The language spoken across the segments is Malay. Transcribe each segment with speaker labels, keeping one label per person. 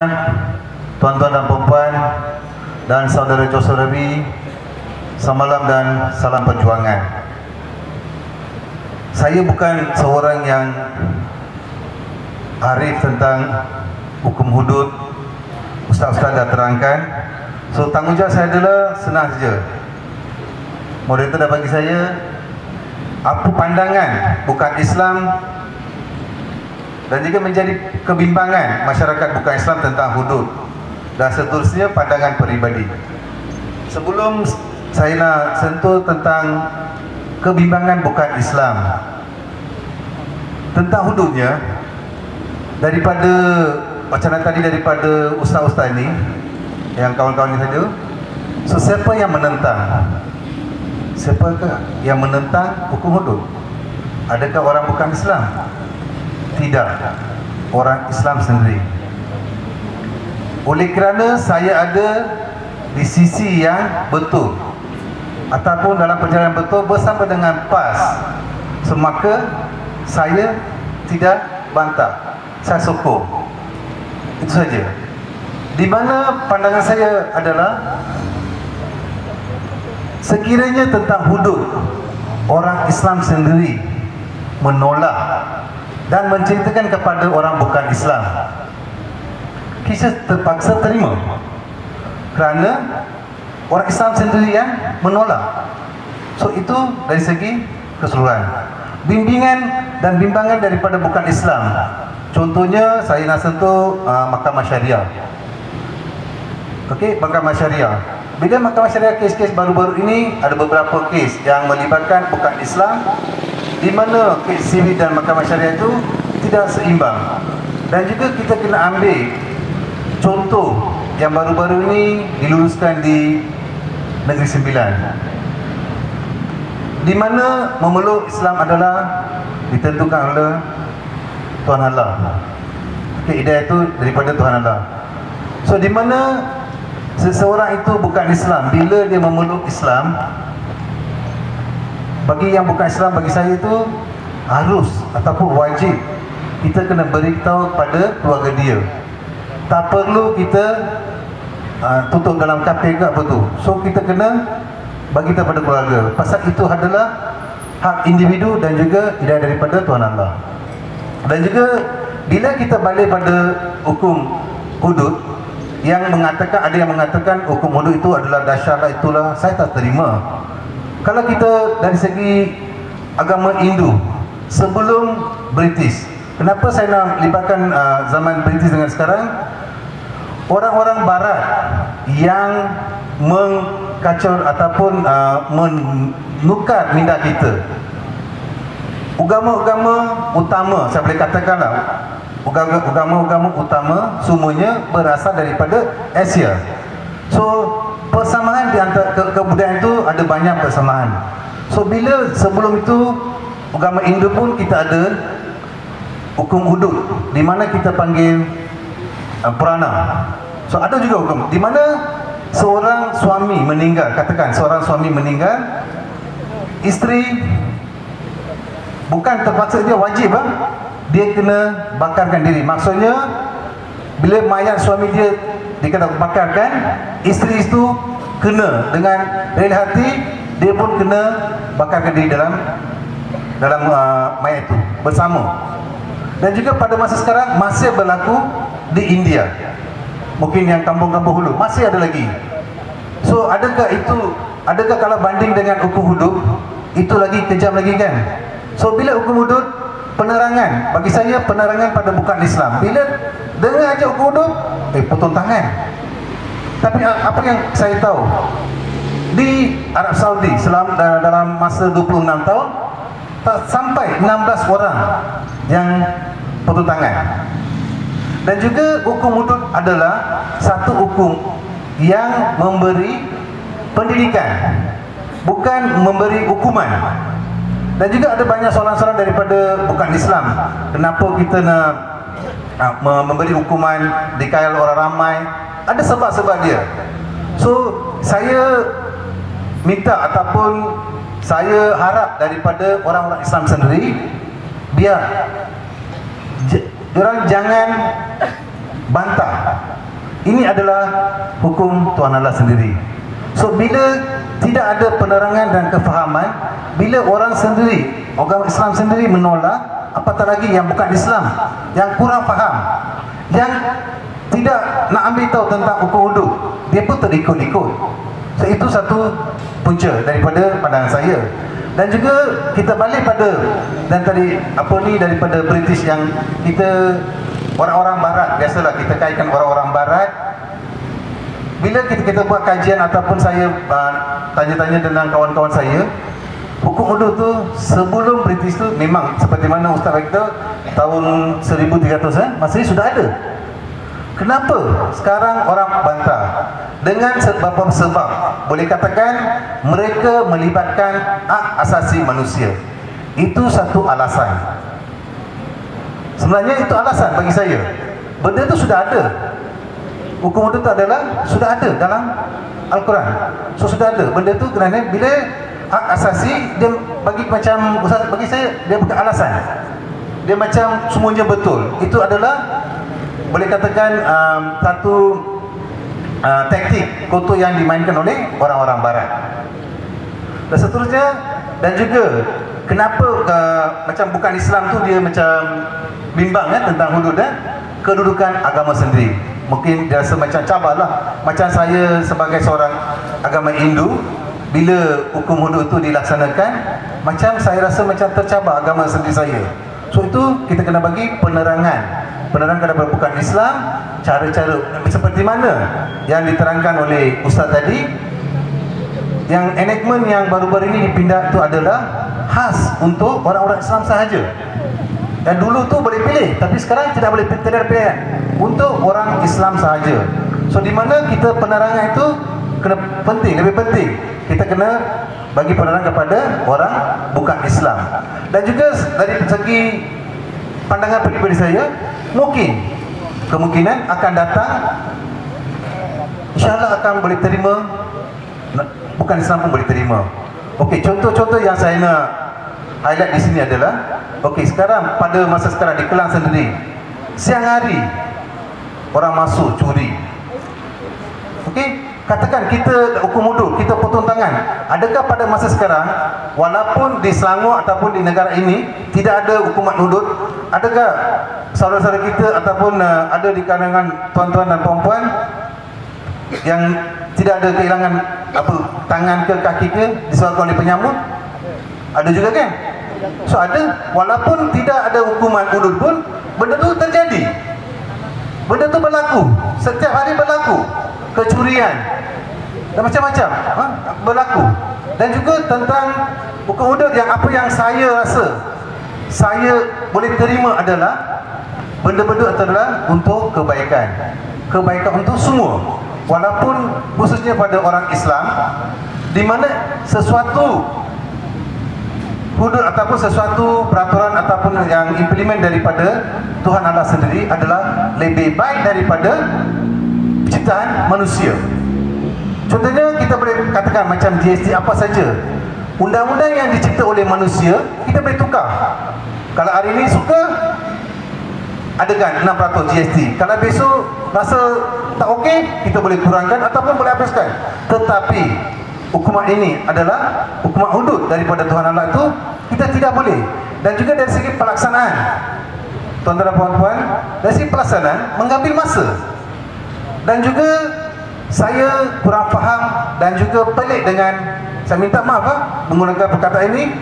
Speaker 1: Tuan-tuan dan puan-puan dan saudara-saudari, semalam dan salam perjuangan. Saya bukan seorang yang arif tentang hukum hudud. Ustaz-ustaz dah terangkan. So tanggungjawab saya adalah senang saja. Moderator dah bagi saya apa pandangan bukan Islam dan juga menjadi kebimbangan masyarakat bukan Islam tentang hudud dan seterusnya pandangan peribadi. Sebelum saya nak sentuh tentang kebimbangan bukan Islam tentang hududnya, daripada wacana tadi daripada ustaz-ustaz ini yang kawan-kawan ini saja, so siapa yang menentang? Siapakah yang menentang hukum hudud? Adakah orang bukan Islam? Tidak, orang Islam sendiri. Oleh kerana saya ada di sisi yang betul ataupun dalam perjalanan betul bersama dengan PAS, semaka saya tidak bantah, saya sokong. Itu saja. Di mana pandangan saya adalah sekiranya tentang hudud orang Islam sendiri menolak dan menceritakan kepada orang bukan Islam, kita terpaksa terima kerana orang Islam sendiri yang menolak. So itu dari segi keseluruhan. Bimbingan dan bimbangan daripada bukan Islam, contohnya saya nak sentuh Mahkamah Syariah. Okey, Mahkamah Syariah. Bila Mahkamah Syariah kes-kes baru-baru ini, ada beberapa kes yang melibatkan bukan Islam, di mana kes sivil dan Mahkamah Syariah itu tidak seimbang. Dan juga kita kena ambil contoh yang baru-baru ini diluluskan di Negeri Sembilan, di mana memeluk Islam adalah ditentukan oleh Tuhan Allah. Okay, hidayah itu daripada Tuhan Allah. So di mana seseorang itu bukan Islam, bila dia memeluk Islam, bagi yang bukan Islam, bagi saya itu harus ataupun wajib kita kena beritahu pada keluarga dia. Tak perlu kita tutup dalam kafe ke apa tu. So kita kena bagi tahu pada keluarga, pasal itu adalah hak individu dan juga hidayah daripada Tuhan Allah. Dan juga bila kita balik pada hukum hudud yang mengatakan, ada yang mengatakan hukum hudud itu adalah dahsyat, itulah, saya tak terima. Kalau kita dari segi agama Hindu sebelum British, kenapa saya nak libatkan zaman British dengan sekarang? Orang-orang barat yang mengkacau ataupun menukar minda kita, agama-agama utama, saya boleh katakanlah agama-agama utama semuanya berasal daripada Asia. So persamaan di antara kebudayaan itu ada banyak persamaan. So bila sebelum itu agama Hindu pun kita ada hukum hudud, di mana kita panggil purana. So ada juga hukum di mana seorang suami meninggal, katakan seorang suami meninggal, isteri bukan terpaksa, dia wajib dia kena bakarkan diri. Maksudnya bila mayat suami dia kena bakarkan, isteri itu kena dengan rela hati, dia pun kena bakarkan diri dalam mayat itu bersama. Dan juga pada masa sekarang masih berlaku di India, mungkin yang kampung-kampung hulu masih ada lagi. So adakah kalau banding dengan hukum hudud, itu lagi kejam lagi kan? So bila hukum hudud, penerangan, bagi saya penerangan pada bukan Islam, bila dengar aja hukum hudud, potong tangan. Tapi apa yang saya tahu, di Arab Saudi dalam masa 26 tahun tak sampai 16 orang yang potong tangan. Dan juga hukum hudud adalah satu hukum yang memberi pendidikan, bukan memberi hukuman. Dan juga ada banyak soalan-soalan daripada bukan Islam, kenapa kita nak memberi hukuman, dikayal orang ramai. Ada sebab-sebab dia. So saya minta ataupun saya harap daripada orang-orang Islam sendiri, biar diorang jangan bantah. Ini adalah hukum Tuhan Allah sendiri. So bila tidak ada penerangan dan kefahaman, bila orang sendiri, agama Islam sendiri menolak, apatah lagi yang bukan Islam, yang kurang faham, yang tidak nak ambil tahu tentang hukum wuduk, dia pun terikut-ikut. So itu satu punca daripada pandangan saya. Dan juga kita balik pada, dan tadi apa ni, daripada British yang kita orang-orang barat, biasalah kita kaitkan orang-orang barat. Bila kita buat kajian ataupun saya tanya-tanya dengan kawan-kawan saya, hukum wuduk tu sebelum British tu memang seperti mana Ustaz kata tahun 1300 masih sudah ada. Kenapa sekarang orang bantah? Dengan beberapa sebab. Boleh katakan mereka melibatkan hak asasi manusia. Itu satu alasan. Sebenarnya itu alasan bagi saya. Benda itu sudah ada. Hukum wuduk itu adalah sudah ada dalam Al-Quran. So sudah ada. Benda itu kerana bila hak asasi, dia bagi macam, bagi saya dia bukan alasan. Dia macam semuanya betul. Itu adalah boleh katakan satu taktik kotor yang dimainkan oleh orang-orang barat. Dan seterusnya, dan juga kenapa macam bukan Islam tu dia macam bimbang tentang hudud dan kedudukan agama sendiri. Mungkin dia rasa macam cabarlah. Macam saya sebagai seorang agama Hindu, bila hukum hudud itu dilaksanakan, macam saya rasa macam tercabar agama sendiri saya. So itu kita kena bagi penerangan kepada bukan Islam, cara-cara seperti mana yang diterangkan oleh Ustaz tadi. Yang enactment yang baru-baru ini dipindah itu adalah khas untuk orang-orang Islam sahaja. Dan dulu tu boleh pilih, tapi sekarang tidak boleh, tidak ada pilihan untuk orang Islam sahaja. So di mana kita penerangan itu kena penting, lebih penting. Kita kena bagi penerangan kepada orang bukan Islam. Dan juga dari segi pandangan pribadi saya, mungkin kemungkinan akan datang, insyaAllah akan boleh terima, bukan Islam pun boleh terima. Okey, contoh-contoh yang saya nak highlight di sini adalah, okey, sekarang pada masa sekarang di Kelang sendiri, siang hari orang masuk curi. Okey, katakan kita hukum wuduk, kita potong tangan. Adakah pada masa sekarang, walaupun di Selangor ataupun di negara ini tidak ada hukuman hudud, adakah saudara-saudara kita ataupun ada di kalangan tuan-tuan dan puan-puan yang tidak ada kehilangan apa, tangan ke kaki ke disebabkan oleh penyamut? Ada juga kan? So ada, walaupun tidak ada hukuman hudud pun benda tu terjadi. Benda tu berlaku, setiap hari berlaku. Kecurian dan macam-macam berlaku. Dan juga tentang hukum hudud, yang apa yang saya rasa saya boleh terima adalah benda-benda adalah untuk kebaikan, kebaikan untuk semua, walaupun khususnya pada orang Islam, di mana sesuatu hudud ataupun sesuatu peraturan ataupun yang implement daripada Tuhan Allah sendiri adalah lebih baik daripada ciptaan manusia. Contohnya kita boleh katakan macam GST apa saja, undang-undang yang dicipta oleh manusia kita boleh tukar. Kalau hari ini suka adakan 6% GST, kalau besok rasa tak okey, kita boleh kurangkan ataupun boleh habiskan. Tetapi hukuman ini adalah hukuman hudud daripada Tuhan Allah, itu kita tidak boleh. Dan juga dari segi pelaksanaan, tuan-tuan dan puan-puan, dari segi pelaksanaan mengambil masa. Dan juga saya kurang faham dan juga pelik dengan, saya minta maaf menggunakan perkataan ini,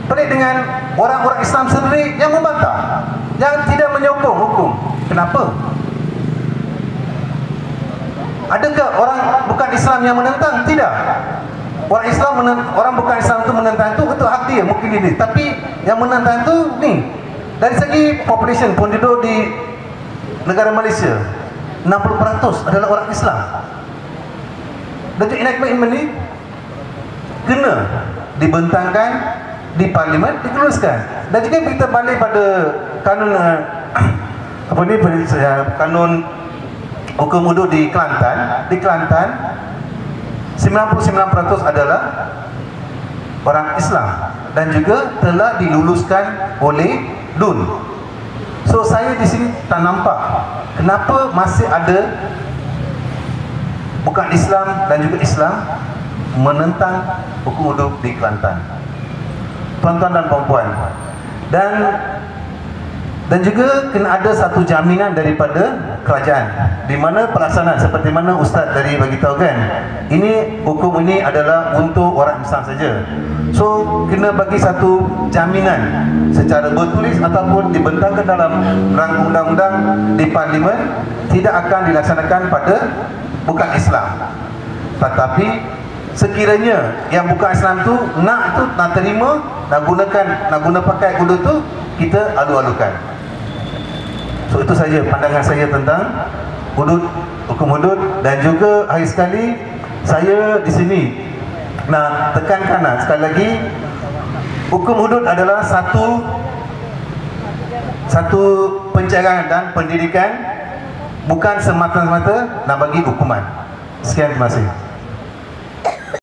Speaker 1: pelik dengan orang-orang Islam sendiri yang membantah, yang tidak menyokong hukum. Kenapa? Adakah orang bukan Islam yang menentang? Tidak. Orang Islam orang bukan Islam itu menentang itu betul hak dia, mungkin ini. Tapi yang menentang itu ni, dari segi population penduduk di negara Malaysia 60% adalah orang Islam. Dan enactment ini kena dibentangkan di parlimen, dikeluarkan. Dan jika kita balik pada kanun apa ni, kanun hukum wuduk di Kelantan, 99% adalah orang Islam dan juga telah diluluskan oleh DUN. So So saya di sini tak nampak kenapa masih ada bukan Islam dan juga Islam menentang hukum hudud di Kelantan, tuan-tuan dan puan-puan. Dan juga kena ada satu jaminan daripada kerajaan, di mana pelaksanaan seperti mana Ustaz tadi bagi tahu kan, ini hukum ini adalah untuk orang Islam saja. So kena bagi satu jaminan secara bertulis ataupun dibentangkan dalam rangka undang-undang di Parlimen, tidak akan dilaksanakan pada bukan Islam. Tetapi sekiranya yang bukan Islam tu nak terima, nak guna pakai kuda tu, kita alu-alukan. So itu saja pandangan saya tentang hudud, hukum hudud. Dan juga hari sekali saya di sini nak tekankan sekali lagi, hukum hudud adalah satu pencerahan dan pendidikan, bukan semata-mata nak bagi hukuman. Sekian, terima kasih.